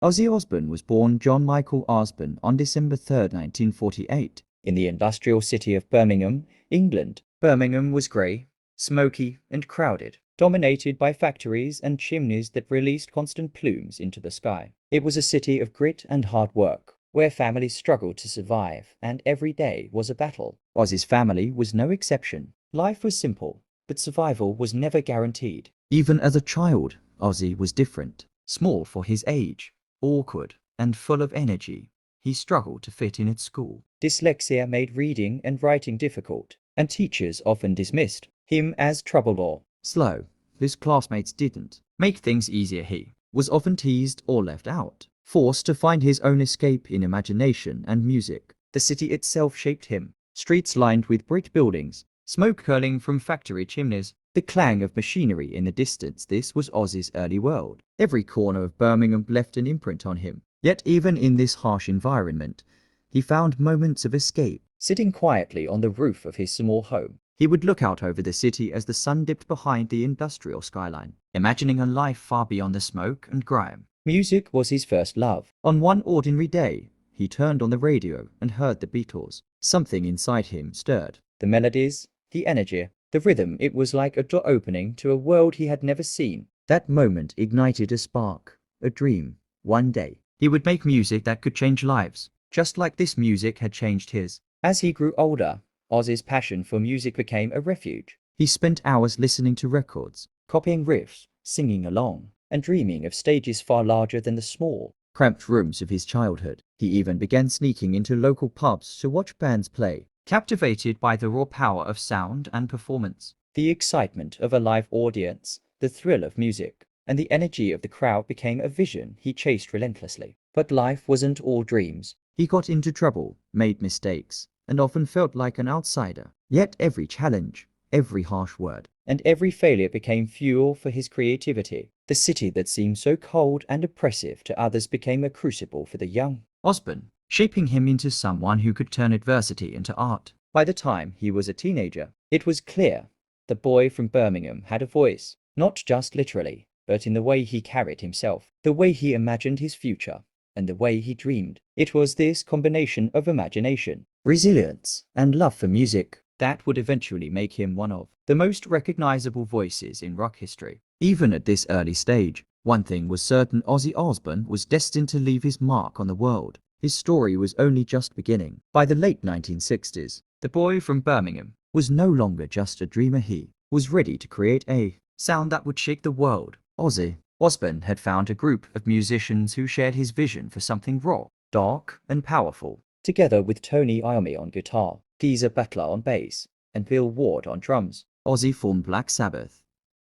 Ozzy Osbourne was born John Michael Osbourne on December 3, 1948, in the industrial city of Birmingham, England. Birmingham was grey, smoky, and crowded, dominated by factories and chimneys that released constant plumes into the sky. It was a city of grit and hard work, where families struggled to survive, and every day was a battle. Ozzy's family was no exception. Life was simple, but survival was never guaranteed. Even as a child, Ozzy was different. Small for his age, awkward, and full of energy, he struggled to fit in at school. Dyslexia made reading and writing difficult, and teachers often dismissed him as trouble or slow. His classmates didn't make things easier. He was often teased or left out, forced to find his own escape in imagination and music. The city itself shaped him. Streets lined with brick buildings, smoke curling from factory chimneys, the clang of machinery in the distance. This was Ozzy's early world. Every corner of Birmingham left an imprint on him. Yet even in this harsh environment, he found moments of escape. Sitting quietly on the roof of his small home, he would look out over the city as the sun dipped behind the industrial skyline, imagining a life far beyond the smoke and grime. Music was his first love. On one ordinary day, he turned on the radio and heard the Beatles. Something inside him stirred. The melodies, the energy, the rhythm. It was like a door opening to a world he had never seen. That moment ignited a spark, a dream. One day, he would make music that could change lives, just like this music had changed his. As he grew older, Ozzy's passion for music became a refuge. He spent hours listening to records, copying riffs, singing along, and dreaming of stages far larger than the small, cramped rooms of his childhood. He even began sneaking into local pubs to watch bands play, captivated by the raw power of sound and performance. The excitement of a live audience, the thrill of music, and the energy of the crowd became a vision he chased relentlessly. But life wasn't all dreams. He got into trouble, made mistakes, and often felt like an outsider. Yet every challenge, every harsh word, and every failure became fuel for his creativity. The city that seemed so cold and oppressive to others became a crucible for the young Osbourne, shaping him into someone who could turn adversity into art. By the time he was a teenager, it was clear the boy from Birmingham had a voice, not just literally, but in the way he carried himself, the way he imagined his future, and the way he dreamed. It was this combination of imagination, resilience, and love for music that would eventually make him one of the most recognizable voices in rock history. Even at this early stage, one thing was certain: Ozzy Osbourne was destined to leave his mark on the world. His story was only just beginning. By the late 1960s, the boy from Birmingham was no longer just a dreamer. He was ready to create a sound that would shake the world. Ozzy Osbourne had found a group of musicians who shared his vision for something raw, dark, and powerful. Together with Tony Iommi on guitar, Geezer Butler on bass, and Bill Ward on drums, Ozzy formed Black Sabbath,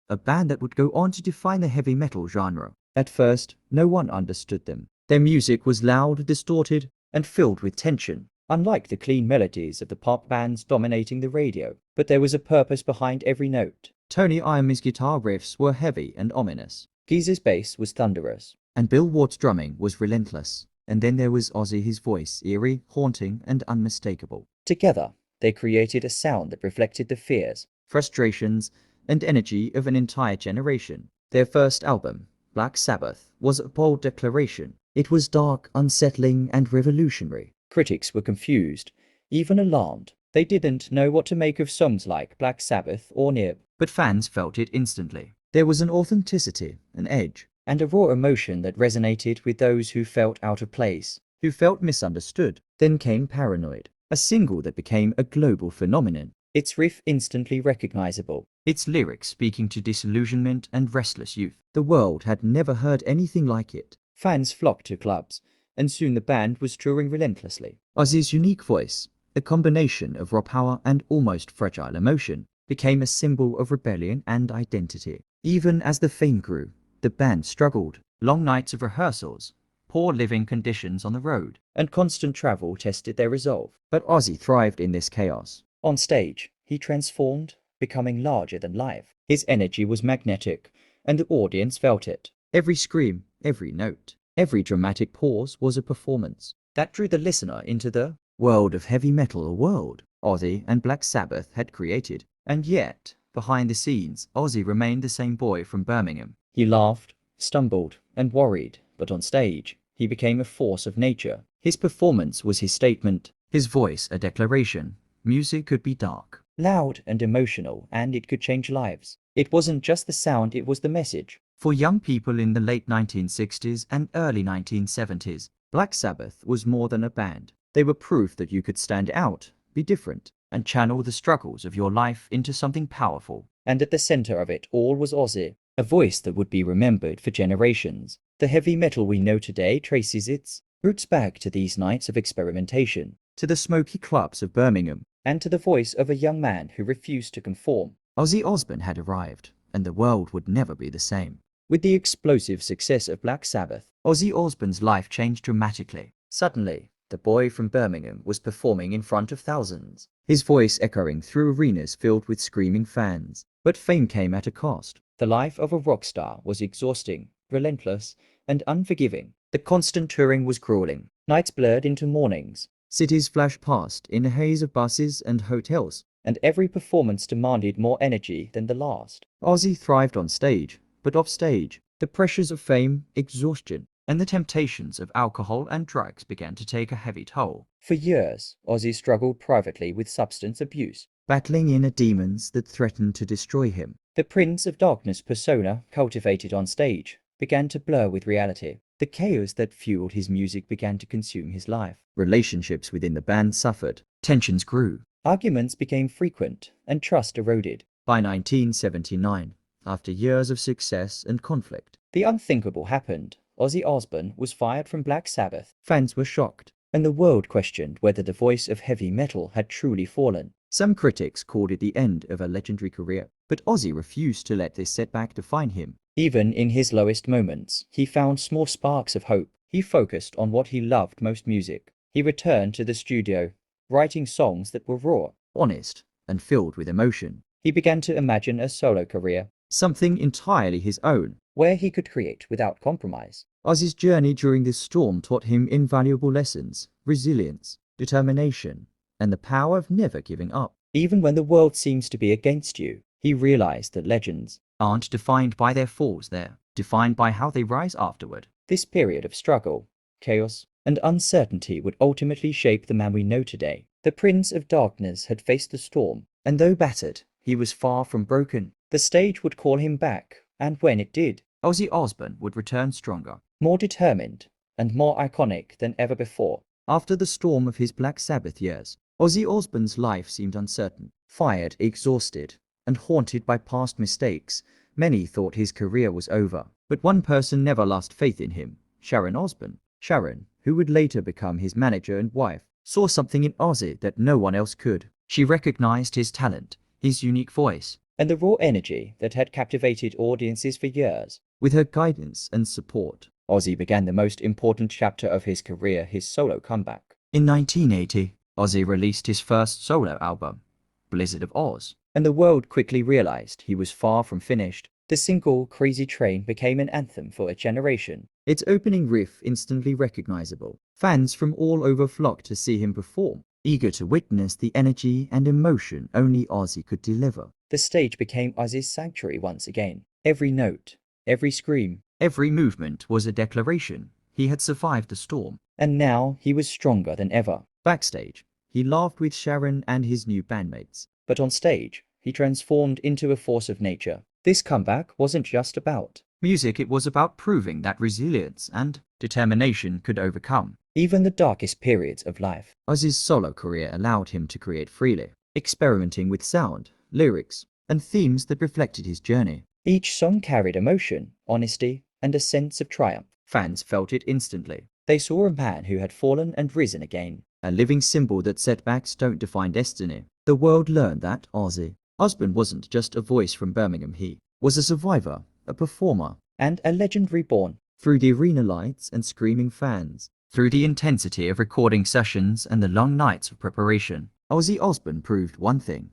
a band that would go on to define the heavy metal genre. At first, no one understood them. Their music was loud, distorted, and filled with tension, unlike the clean melodies of the pop bands dominating the radio. But there was a purpose behind every note. Tony Iommi's guitar riffs were heavy and ominous. Geezer's bass was thunderous, and Bill Ward's drumming was relentless. And then there was Ozzy, his voice, eerie, haunting, and unmistakable. Together, they created a sound that reflected the fears, frustrations, and energy of an entire generation. Their first album, Black Sabbath, was a bold declaration. It was dark, unsettling, and revolutionary. Critics were confused, even alarmed. They didn't know what to make of songs like Black Sabbath or Nib, but fans felt it instantly. There was an authenticity, an edge, and a raw emotion that resonated with those who felt out of place, who felt misunderstood. Then came Paranoid, a single that became a global phenomenon. Its riff instantly recognizable, its lyrics speaking to disillusionment and restless youth. The world had never heard anything like it. Fans flocked to clubs, and soon the band was touring relentlessly. Ozzy's unique voice, a combination of raw power and almost fragile emotion, became a symbol of rebellion and identity. Even as the fame grew, the band struggled. Long nights of rehearsals, poor living conditions on the road, and constant travel tested their resolve. But Ozzy thrived in this chaos. On stage, he transformed, becoming larger than life. His energy was magnetic, and the audience felt it. Every scream, every note, every dramatic pause was a performance that drew the listener into the world of heavy metal, a world Ozzy and Black Sabbath had created. And yet, behind the scenes, Ozzy remained the same boy from Birmingham. He laughed, stumbled, and worried, but on stage, He became a force of nature. His performance was his statement, his voice a declaration. Music could be dark, loud and emotional, and it could change lives. It wasn't just the sound, it was the message. For young people in the late 1960s and early 1970s, Black Sabbath was more than a band. They were proof that you could stand out, be different, and channel the struggles of your life into something powerful. And at the center of it all was Ozzy, a voice that would be remembered for generations. The heavy metal we know today traces its roots back to these nights of experimentation, to the smoky clubs of Birmingham, and to the voice of a young man who refused to conform. Ozzy Osbourne had arrived, and the world would never be the same. With the explosive success of Black Sabbath, Ozzy Osbourne's life changed dramatically. Suddenly, the boy from Birmingham was performing in front of thousands, his voice echoing through arenas filled with screaming fans. But fame came at a cost. The life of a rock star was exhausting, relentless, and unforgiving. The constant touring was grueling. Nights blurred into mornings. Cities flashed past in a haze of buses and hotels, and every performance demanded more energy than the last. Ozzy thrived on stage, but off stage, the pressures of fame, exhaustion, and the temptations of alcohol and drugs began to take a heavy toll. For years, Ozzy struggled privately with substance abuse, battling inner demons that threatened to destroy him. The Prince of Darkness persona, cultivated on stage, began to blur with reality. The chaos that fueled his music began to consume his life. Relationships within the band suffered. Tensions grew. Arguments became frequent, and trust eroded. By 1979, after years of success and conflict, the unthinkable happened. Ozzy Osbourne was fired from Black Sabbath. Fans were shocked, and the world questioned whether the voice of heavy metal had truly fallen. Some critics called it the end of a legendary career, but Ozzy refused to let this setback define him. Even in his lowest moments, he found small sparks of hope. He focused on what he loved most: music. He returned to the studio, writing songs that were raw, honest, and filled with emotion. He began to imagine a solo career, something entirely his own, where he could create without compromise. Ozzy's journey during this storm taught him invaluable lessons: resilience, determination, and the power of never giving up. Even when the world seems to be against you, he realized that legends aren't defined by their falls, they're defined by how they rise afterward. This period of struggle, chaos, and uncertainty would ultimately shape the man we know today. The Prince of Darkness had faced the storm, and though battered, he was far from broken. The stage would call him back, and when it did, Ozzy Osbourne would return stronger, more determined, and more iconic than ever before. After the storm of his Black Sabbath years, Ozzy Osbourne's life seemed uncertain. Fired, exhausted, and haunted by past mistakes, many thought his career was over. But one person never lost faith in him: Sharon Osbourne. Sharon, who would later become his manager and wife, saw something in Ozzy that no one else could. She recognized his talent, his unique voice, and the raw energy that had captivated audiences for years. With her guidance and support, Ozzy began the most important chapter of his career, his solo comeback. In 1980, Ozzy released his first solo album, Blizzard of Oz, and the world quickly realized he was far from finished. The single Crazy Train became an anthem for a generation, its opening riff instantly recognizable. Fans from all over flocked to see him perform, eager to witness the energy and emotion only Ozzy could deliver. The stage became Ozzy's sanctuary once again. Every note, every scream, every movement was a declaration. He had survived the storm, and now he was stronger than ever. Backstage, he laughed with Sharon and his new bandmates, but on stage, he transformed into a force of nature. This comeback wasn't just about music, it was about proving that resilience and determination could overcome even the darkest periods of life. Ozzy's solo career allowed him to create freely, experimenting with sound, lyrics, and themes that reflected his journey. Each song carried emotion, honesty, and a sense of triumph. Fans felt it instantly. They saw a man who had fallen and risen again, a living symbol that setbacks don't define destiny. The world learned that Ozzy Osbourne wasn't just a voice from Birmingham, he was a survivor, a performer, and a legend reborn. Through the arena lights and screaming fans, through the intensity of recording sessions and the long nights of preparation, Ozzy Osbourne proved one thing: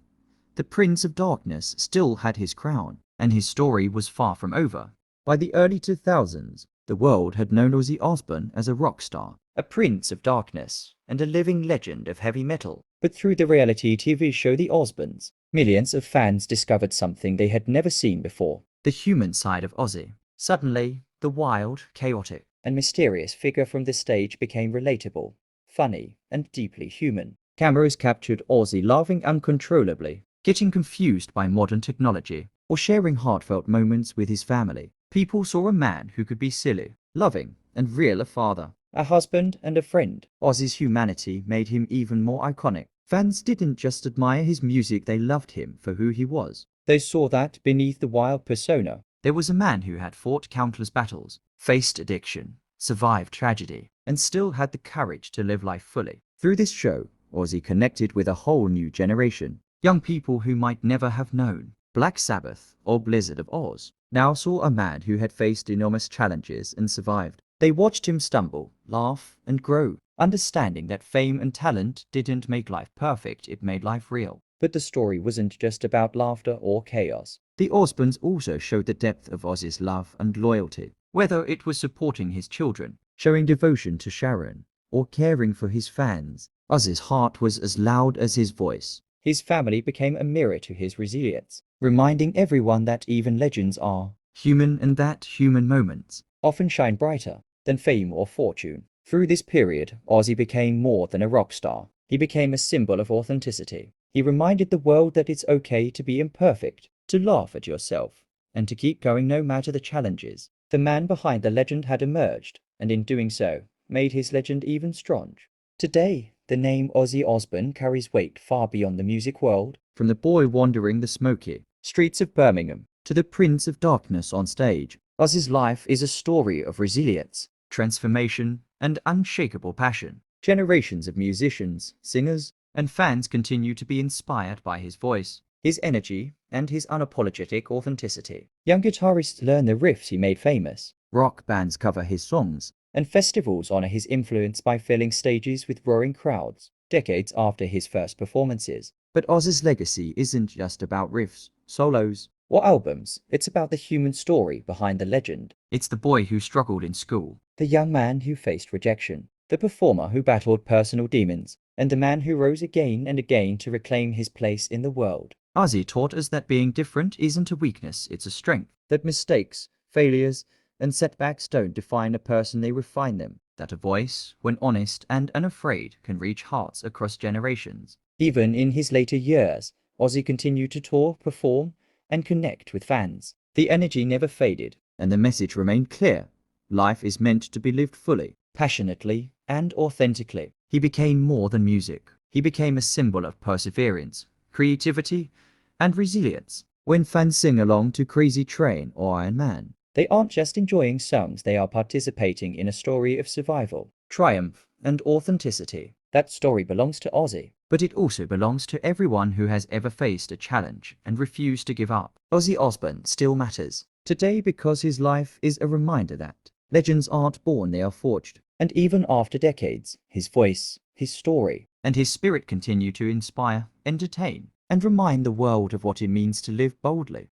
the Prince of Darkness still had his crown, and his story was far from over. By the early 2000s, the world had known Ozzy Osbourne as a rock star, a Prince of Darkness, and a living legend of heavy metal. But through the reality TV show The Osbournes, millions of fans discovered something they had never seen before: the human side of Ozzy. Suddenly, the wild, chaotic, and mysterious figure from the stage became relatable, funny, and deeply human. Cameras captured Ozzy laughing uncontrollably, getting confused by modern technology, or sharing heartfelt moments with his family. People saw a man who could be silly, loving, and real, a father, a husband, and a friend. Ozzy's humanity made him even more iconic. Fans didn't just admire his music, they loved him for who he was. They saw that beneath the wild persona, there was a man who had fought countless battles, faced addiction, survived tragedy, and still had the courage to live life fully. Through this show, Ozzy connected with a whole new generation. Young people who might never have known Black Sabbath or Blizzard of Oz now saw a man who had faced enormous challenges and survived. They watched him stumble, laugh, and grow, understanding that fame and talent didn't make life perfect, it made life real. But the story wasn't just about laughter or chaos. The Osbournes also showed the depth of Ozzy's love and loyalty. Whether it was supporting his children, showing devotion to Sharon, or caring for his fans, Ozzy's heart was as loud as his voice. His family became a mirror to his resilience, reminding everyone that even legends are human and that human moments often shine brighter than fame or fortune. Through this period, Ozzy became more than a rock star. He became a symbol of authenticity. He reminded the world that it's okay to be imperfect, to laugh at yourself, and to keep going no matter the challenges. The man behind the legend had emerged, and in doing so, made his legend even stronger. Today, the name Ozzy Osbourne carries weight far beyond the music world. From the boy wandering the smoky streets of Birmingham to the Prince of Darkness on stage, Ozzy's life is a story of resilience, transformation, and unshakable passion. Generations of musicians, singers, and fans continue to be inspired by his voice, his energy, and his unapologetic authenticity. Young guitarists learn the riffs he made famous. Rock bands cover his songs, and festivals honor his influence by filling stages with roaring crowds, decades after his first performances. But Ozzy's legacy isn't just about riffs, solos, or albums. It's about the human story behind the legend. It's the boy who struggled in school, the young man who faced rejection, the performer who battled personal demons, and the man who rose again and again to reclaim his place in the world. Ozzy taught us that being different isn't a weakness, it's a strength. That mistakes, failures, and setbacks don't define a person, they refine them. That a voice, when honest and unafraid, can reach hearts across generations. Even in his later years, Ozzy continued to tour, perform, and connect with fans. The energy never faded, and the message remained clear. Life is meant to be lived fully, passionately, and authentically. He became more than music. He became a symbol of perseverance, creativity, and resilience. When fans sing along to Crazy Train or Iron Man, they aren't just enjoying songs, they are participating in a story of survival, triumph, and authenticity. That story belongs to Ozzy, but it also belongs to everyone who has ever faced a challenge and refused to give up. Ozzy Osbourne still matters today because his life is a reminder that legends aren't born, they are forged. And even after decades, his voice, his story, and his spirit continue to inspire, entertain, and remind the world of what it means to live boldly.